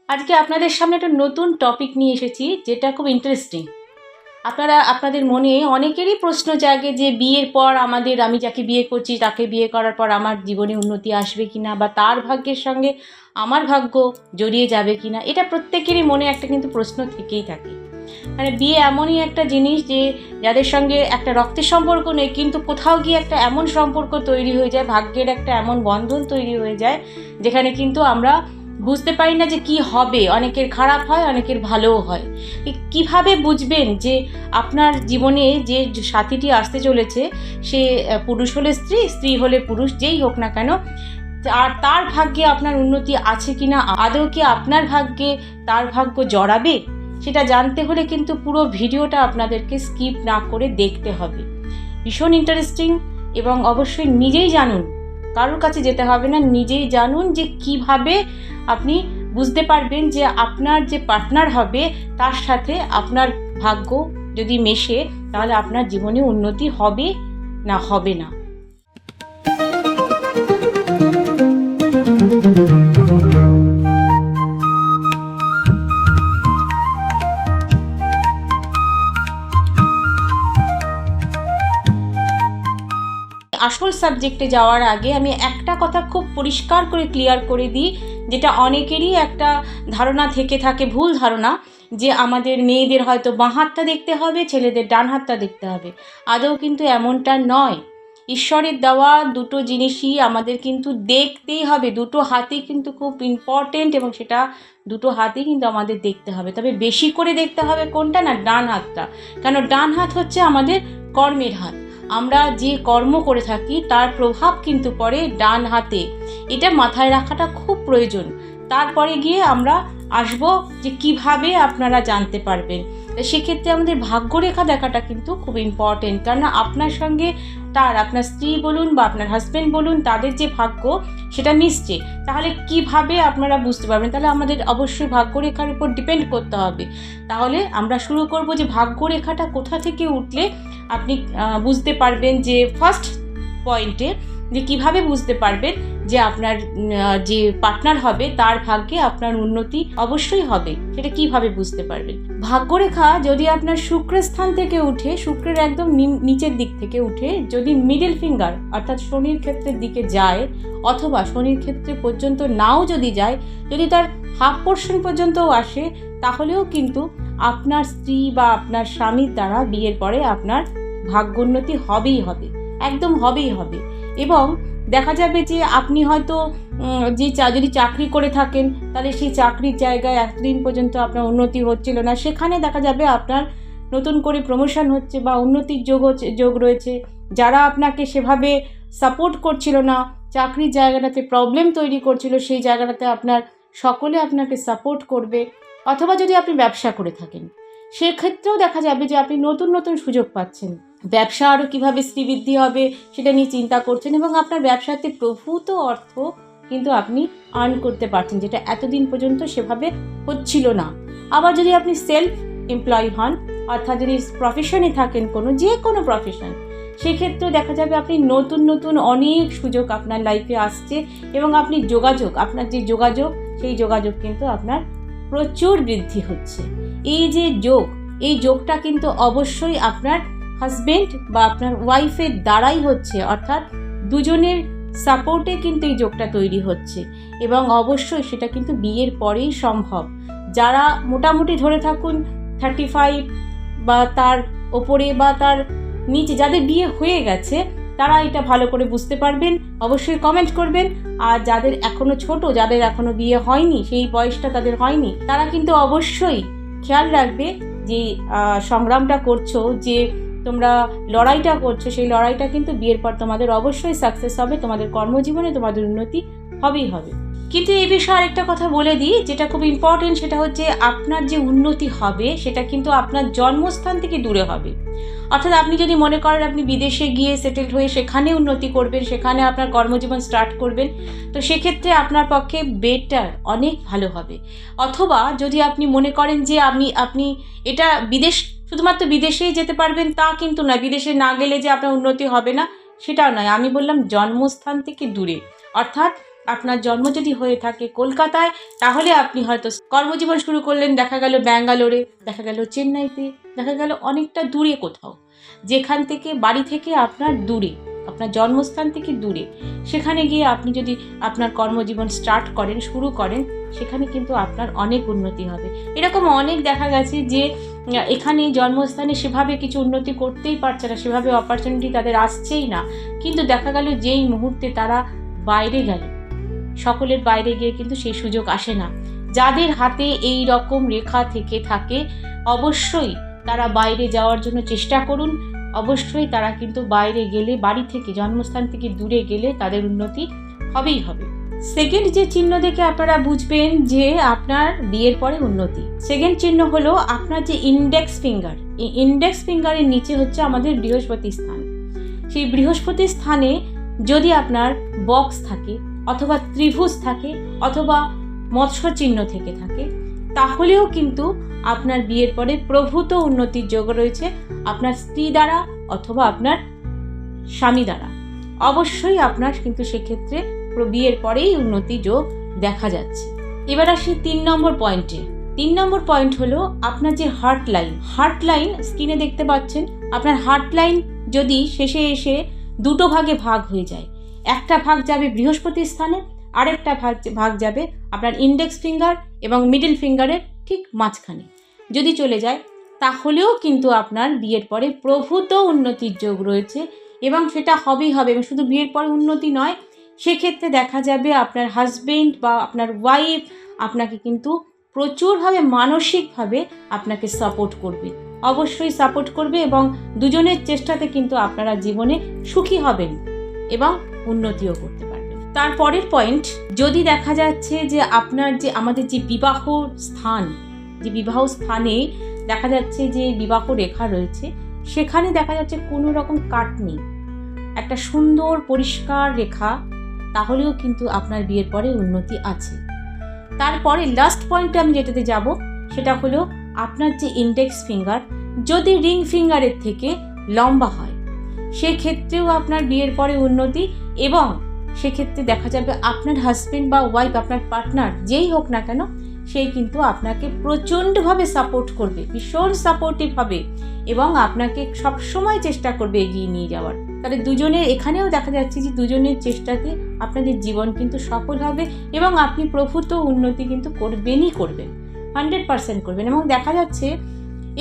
আজকে আপনাদের সামনে একটা নতুন টপিক নিয়ে এসেছি, যেটা খুব ইন্টারেস্টিং। আপনাদের মনে অনেকেরই প্রশ্ন জাগে যে বিয়ের পর আমি যাকে বিয়ে করছি তাকে বিয়ে করার পর আমার জীবনে উন্নতি আসবে কিনা, বা তার ভাগ্যের সঙ্গে আমার ভাগ্য জড়িয়ে যাবে কিনা। এটা প্রত্যেকেরই মনে একটা কিন্তু প্রশ্ন থেকেই থাকে। মানে বিয়ে এমনই একটা জিনিস যে যাদের সঙ্গে একটা রক্তের সম্পর্ক নেই, কিন্তু কোথাও গিয়ে একটা এমন সম্পর্ক তৈরি হয়ে যায়, ভাগ্যের একটা এমন বন্ধন তৈরি হয়ে যায়, যেখানে কিন্তু আমরা বুঝতে পারি না যে কি হবে। অনেকের খারাপ হয়, অনেকের ভালোও হয়। কিভাবে বুঝবেন যে আপনার জীবনে যে সাথীটি আসতে চলেছে সে পুরুষ হলে স্ত্রী, স্ত্রী হলে পুরুষ, যেই হোক না কেন, আর তার ভাগ্যে আপনার উন্নতি আছে কিনা, আদৌ কি আপনার ভাগ্যে তার ভাগ্য জড়াবে, সেটা জানতে হলে কিন্তু পুরো ভিডিওটা আপনাদেরকে স্কিপ না করে দেখতে হবে। ভীষণ ইন্টারেস্টিং, এবং অবশ্যই নিজেই জানুন, কারোর কাছে যেতে হবে না, নিজেই জানুন যে কিভাবে আপনি বুঝতে পারবেন যে আপনার যে পার্টনার হবে তার সাথে আপনার ভাগ্য যদি মেশে, তাহলে আপনার জীবনে উন্নতি হবে না হবে না। আসল সাবজেক্টে যাওয়ার আগে আমি একটা কথা খুব পরিষ্কার করে ক্লিয়ার করে দিই, যেটা অনেকেরই একটা ধারণা থেকে থাকে, ভুল ধারণা, যে আমাদের মেয়েদের হয়তো বাঁ হাতটা দেখতে হবে, ছেলেদের ডান হাতটা দেখতে হবে। আদৌ কিন্তু এমনটা নয়। ঈশ্বরের দেওয়া দুটো জিনিসই আমাদের কিন্তু দেখতেই হবে। দুটো হাতই কিন্তু খুব ইম্পর্টেন্ট, এবং সেটা দুটো হাতই কিন্তু আমাদের দেখতে হবে। তবে বেশি করে দেখতে হবে কোনটা না, ডান হাতটা। কেন? ডান হাত হচ্ছে আমাদের কর্মের হাত। আমরা যে কর্ম করে থাকি তার প্রভাব কিন্তু পড়ে ডান হাতে। এটা মাথায় রাখাটা খুব প্রয়োজন। তারপরে গিয়ে আমরা আসব যে কিভাবে আপনারা জানতে পারবেন। সেক্ষেত্রে আমাদের ভাগ্যরেখা দেখাটা কিন্তু খুব ইম্পর্টেন্ট, কারণ আপনার সঙ্গে আপনার স্ত্রী বলুন বা আপনার হাজব্যান্ড বলুন, তাদের যে ভাগ্য সেটা মিশছে। তাহলে কিভাবে আপনারা বুঝতে পারবেন? তাহলে আমাদের অবশ্যই ভাগ্যরেখার উপর ডিপেন্ড করতে হবে। তাহলে আমরা শুরু করব যে ভাগ্যরেখাটা কোথা থেকে উঠলে আপনি বুঝতে পারবেন, যে ফার্স্ট পয়েন্টে যে কিভাবে বুঝতে পারবেন যে আপনার যে পার্টনার হবে তার ভাগ্যে আপনার উন্নতি অবশ্যই হবে। সেটা কিভাবে বুঝতে পারবেন? ভাগ্যরেখা যদি আপনার শুক্রস্থান থেকে উঠে, শুক্রের একদম নিচের দিক থেকে উঠে যদি মিডল ফিঙ্গার অর্থাৎ শনির ক্ষেত্রের দিকে যায়, অথবা শনির ক্ষেত্রে পর্যন্ত নাও যদি যায়, যদি তার হাফ পোর্শন পর্যন্তও আসে, তাহলেও কিন্তু আপনার স্ত্রী বা আপনার স্বামীর দ্বারা বিয়ের পরে আপনার ভাগ্যোন্নতি হবেই হবে, একদম হবেই হবে। এবং দেখা যাবে যে আপনি হয়তো যদি চাকরি করে থাকেন, তাহলে সেই চাকরির জায়গায় এতদিন পর্যন্ত আপনার উন্নতি হচ্ছিল না, সেখানে দেখা যাবে আপনার নতুন করে প্রমোশন হচ্ছে বা উন্নতির যোগ রয়েছে। যারা আপনাকে সেভাবে সাপোর্ট করছিল না, চাকরির জায়গাটাতে প্রবলেম তৈরি করছিল, সেই জায়গাটাতে সকলে আপনাকে সাপোর্ট করবে। অথবা যদি আপনি ব্যবসা করে থাকেন, সেক্ষেত্রেও দেখা যাবে যে আপনি নতুন নতুন সুযোগ পাচ্ছেন। ব্যবসা আরও কীভাবে শ্রীবৃদ্ধি হবে সেটা নিয়ে চিন্তা করছেন, এবং আপনার ব্যবসাতে প্রভূত অর্থ কিন্তু আপনি আর্ন করতে পারছেন, যেটা এতদিন পর্যন্ত সেভাবে হচ্ছিল না। আবার যদি আপনি সেলফ এমপ্লয়ি হন, অর্থাৎ যদি প্রফেশনে থাকেন, যে কোনো প্রফেশন, সেক্ষেত্রেও দেখা যাবে আপনি নতুন নতুন অনেক সুযোগ আপনার লাইফে আসছে, এবং আপনি আপনার যে যোগাযোগ, সেই যোগাযোগ কিন্তু আপনার প্রচুর বৃদ্ধি হচ্ছে। এই যোগটা কিন্তু অবশ্যই আপনার হাজবেন্ড বা আপনার ওয়াইফের দ্বারাই হচ্ছে, অর্থাৎ দুজনের সাপোর্টে কিন্তু এই যোগটা তৈরি হচ্ছে, এবং অবশ্যই সেটা কিন্তু বিয়ের পরেই সম্ভব। যারা মোটামুটি ধরে থাকুন 35 বা তার ওপরে বা তার নিচে, যাদের বিয়ে হয়ে গেছে, তারা এটা ভালো করে বুঝতে পারবেন, অবশ্যই কমেন্ট করবেন। আর যাদের এখনও ছোট, যাদের এখনও বিয়ে হয়নি, সেই বয়সটা তাদের হয়নি, তারা কিন্তু অবশ্যই খেয়াল রাখবে যে সংগ্রামটা করছো, যে তোমরা লড়াইটা করছো, সেই লড়াইটা কিন্তু বিয়ের পর তোমাদের অবশ্যই সাকসেস হবে। তোমাদের কর্মজীবনে তোমাদের উন্নতি হবেই হবে। কিন্তু এই বিষয়ে আরেকটা কথা বলে দিই, যেটা খুব ইম্পর্টেন্ট, সেটা হচ্ছে আপনার যে উন্নতি হবে সেটা কিন্তু আপনার জন্মস্থান থেকে দূরে হবে। অর্থাৎ আপনি যদি মনে করেন আপনি বিদেশে গিয়ে সেটেলড হয়ে সেখানে উন্নতি করবেন, সেখানে আপনার কর্মজীবন স্টার্ট করবেন, তো সেক্ষেত্রে আপনার পক্ষে বেটার, অনেক ভালো হবে। অথবা যদি আপনি মনে করেন যে আপনি এটা শুধুমাত্র বিদেশেই যেতে পারবেন, তা কিন্তু নয়। বিদেশে না গেলে যে আপনার উন্নতি হবে না, সেটাও নয়। আমি বললাম জন্মস্থান থেকে দূরে, অর্থাৎ আপনার জন্ম যদি হয়ে থাকে কলকাতায়, তাহলে আপনি হয়তো কর্মজীবন শুরু করলেন দেখা গেল ব্যাঙ্গালোরে, দেখা গেল চেন্নাইতে, দেখা গেল অনেকটা দূরে কোথাও, যেখান থেকে বাড়ি থেকে আপনার দূরে, আপনার জন্মস্থান থেকে দূরে, সেখানে গিয়ে আপনি যদি আপনার কর্মজীবন স্টার্ট করেন, শুরু করেন, সেখানে কিন্তু আপনার অনেক উন্নতি হবে। এরকম অনেক দেখা গেছে যে এখানে জন্মস্থানে সেভাবে কিছু উন্নতি করতেই পারছে না, সেভাবে অপরচুনিটি তাদের আসছেই না, কিন্তু দেখা গেল যেই মুহূর্তে তারা বাইরে গেল, সকলের বাইরে গিয়ে কিন্তু সেই সুযোগ আসে না। যাদের হাতে এই রকম রেখা থেকে থাকে অবশ্যই তারা বাইরে যাওয়ার জন্য চেষ্টা করুন। অবশ্যই তারা কিন্তু বাইরে গেলে, বাড়ি থেকে জন্মস্থান থেকে দূরে গেলে তাদের উন্নতি হবেই হবে। সেকেন্ড যে চিহ্ন দেখে আপনারা বুঝবেন যে আপনার বিয়ের পরে উন্নতি, সেকেন্ড চিহ্ন হলো আপনার যে ইন্ডেক্স ফিঙ্গার, এই ইন্ডেক্স ফিঙ্গারের নিচে হচ্ছে আমাদের বৃহস্পতি স্থান। সেই বৃহস্পতি স্থানে যদি আপনার বক্স থাকে, অথবা ত্রিভুজ থাকে, অথবা মৎস্য চিহ্ন থেকে থাকে, তাহলেও কিন্তু আপনার বিয়ের পরে প্রভূত উন্নতির যোগ রয়েছে, আপনার স্ত্রী দ্বারা অথবা আপনার স্বামী দ্বারা। অবশ্যই আপনার কিন্তু সেক্ষেত্রে বিয়ের পরেই উন্নতি যোগ দেখা যাচ্ছে। এবার আসি 3 নম্বর পয়েন্টে। 3 নম্বর পয়েন্ট হলো আপনার যে হার্ট লাইন। হার্ট লাইন স্ক্রিনে দেখতে পাচ্ছেন, আপনার হার্ট লাইন যদি শেষে এসে দুটো ভাগে ভাগ হয়ে যায়, একটা ভাগ যাবে বৃহস্পতির স্থানে, আরেকটা ভাগ যাবে আপনার ইন্ডেক্স ফিঙ্গার এবং মিডল ফিঙ্গারের ঠিক মাঝখানে যদি চলে যায়, তাহলেও কিন্তু আপনার বিয়ের পরে প্রভূত উন্নতির যোগ রয়েছে, এবং সেটা হবেই হবে। এবং শুধু বিয়ের পরে উন্নতি নয়, সেক্ষেত্রে দেখা যাবে আপনার হাজবেন্ড বা আপনার ওয়াইফ আপনাকে কিন্তু প্রচুরভাবে মানসিকভাবে আপনাকে সাপোর্ট করবে, অবশ্যই সাপোর্ট করবে, এবং দুজনের চেষ্টাতে কিন্তু আপনারা জীবনে সুখী হবেন এবং উন্নতিও করতে পারবেন। তারপরের পয়েন্ট, যদি দেখা যাচ্ছে যে আপনার যে আমাদের যে বিবাহ স্থান, যে বিবাহ স্থানে দেখা যাচ্ছে যে বিবাহ রেখা রয়েছে, সেখানে দেখা যাচ্ছে কোনো রকম কাট নেই, একটা সুন্দর পরিষ্কার রেখা, তাহলেও কিন্তু আপনার বিয়ের পরে উন্নতি আছে। তারপরে লাস্ট পয়েন্টে আমি যেটাতে যাব, সেটা হলো আপনার যে ইন্ডেক্স ফিঙ্গার যদি রিং ফিঙ্গারের থেকে লম্বা হয়, সেক্ষেত্রেও আপনার বিয়ের পরে উন্নতি, এবং সেক্ষেত্রে দেখা যাবে আপনার হাজবেন্ড বা ওয়াইফ, আপনার পার্টনার যেই হোক না কেন, সেই কিন্তু আপনাকে প্রচণ্ডভাবে সাপোর্ট করবে, ভীষণ সাপোর্টিভ হবে, এবং আপনাকে সবসময় চেষ্টা করবে এগিয়ে নিয়ে যাওয়ার। তাহলে দুজনের এখানেও দেখা যাচ্ছে যে দুজনের চেষ্টাতে আপনাদের জীবন কিন্তু সফল হবে, এবং আপনি প্রভূত উন্নতি কিন্তু করবেনই করবেন, 100% করবেন। এবং দেখা যাচ্ছে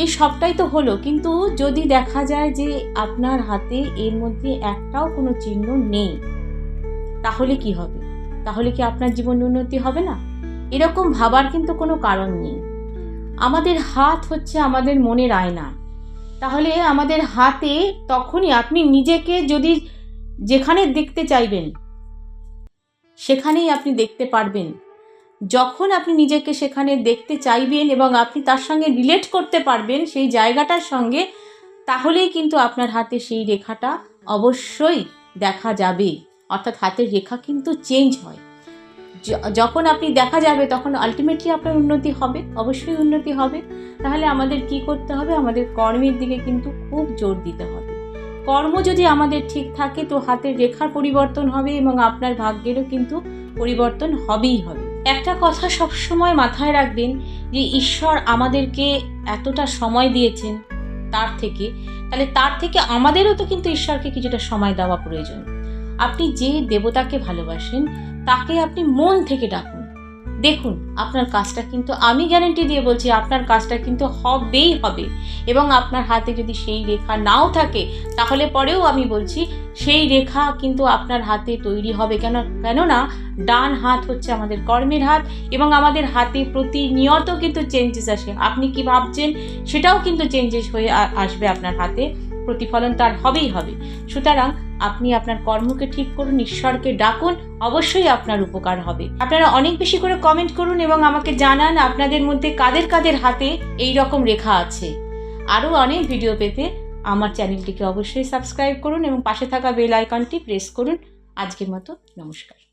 এই সবটাই তো হলো, কিন্তু যদি দেখা যায় যে আপনার হাতে এর মধ্যে একটাও কোনো চিহ্ন নেই, তাহলে কি হবে? তাহলে কি আপনার জীবন উন্নতি হবে না? এরকম ভাবার কিন্তু কোনো কারণ নেই। আমাদের হাত হচ্ছে আমাদের মনের আয়না। তাহলে আমাদের হাতে তখনই আপনি নিজেকে যদি যেখানে দেখতে চাইবেন সেখানেই আপনি দেখতে পারবেন। যখন আপনি নিজেকে সেখানে দেখতে চাইবেন এবং আপনি তার সঙ্গে রিলেট করতে পারবেন সেই জায়গাটার সঙ্গে, তাহলেই কিন্তু আপনার হাতে সেই রেখাটা অবশ্যই দেখা যাবে। অর্থাৎ হাতের রেখা কিন্তু চেঞ্জ হয়। যখন আপনি দেখা যাবে তখন আলটিমেটলি আপনার উন্নতি হবে, অবশ্যই উন্নতি হবে। তাহলে আমাদের কি করতে হবে? আমাদের কর্মের দিকে কিন্তু খুব জোর দিতে হবে। কর্ম যদি আমাদের ঠিক থাকে তো হাতের রেখার পরিবর্তন হবে এবং আপনার ভাগ্যেরও কিন্তু পরিবর্তন হবেই হবে। একটা কথা সবসময় মাথায় রাখবেন যে ঈশ্বর আমাদেরকে এতটা সময় দিয়েছেন, তাহলে তার থেকে আমাদেরও তো কিন্তু ঈশ্বরকে কিছুটা সময় দেওয়া প্রয়োজন। আপনি যে দেবতাকে ভালোবাসেন তাকে আপনি মন থেকে ডাকুন, দেখুন আপনার কাজটা কিন্তু, আমি গ্যারান্টি দিয়ে বলছি, আপনার কাজটা কিন্তু হবেই হবে। এবং আপনার হাতে যদি সেই রেখা নাও থাকে তাহলে পরেও আমি বলছি সেই রেখা কিন্তু আপনার হাতে তৈরি হবে। কেননা ডান হাত হচ্ছে আমাদের কর্মের হাত, এবং আমাদের হাতে প্রতিনিয়ত কিন্তু চেঞ্জেস আসে। আপনি কি ভাবছেন সেটাও কিন্তু চেঞ্জেস হয়ে আসবে আপনার হাতে, প্রতিফলন তার হবেই হবে। সুতরাং আপনি আপনার কর্মকে ঠিক করুন, ঈশ্বরকে ডাকুন, অবশ্যই আপনার উপকার হবে। আপনারা অনেক বেশি করে কমেন্ট করুন এবং আমাকে জানান আপনাদের মধ্যে কাদের কাদের হাতে এই রকম রেখা আছে। আরও অনেক ভিডিও পেতে আমার চ্যানেলটিকে অবশ্যই সাবস্ক্রাইব করুন এবং পাশে থাকা বেল আইকনটি প্রেস করুন। আজকের মতো নমস্কার।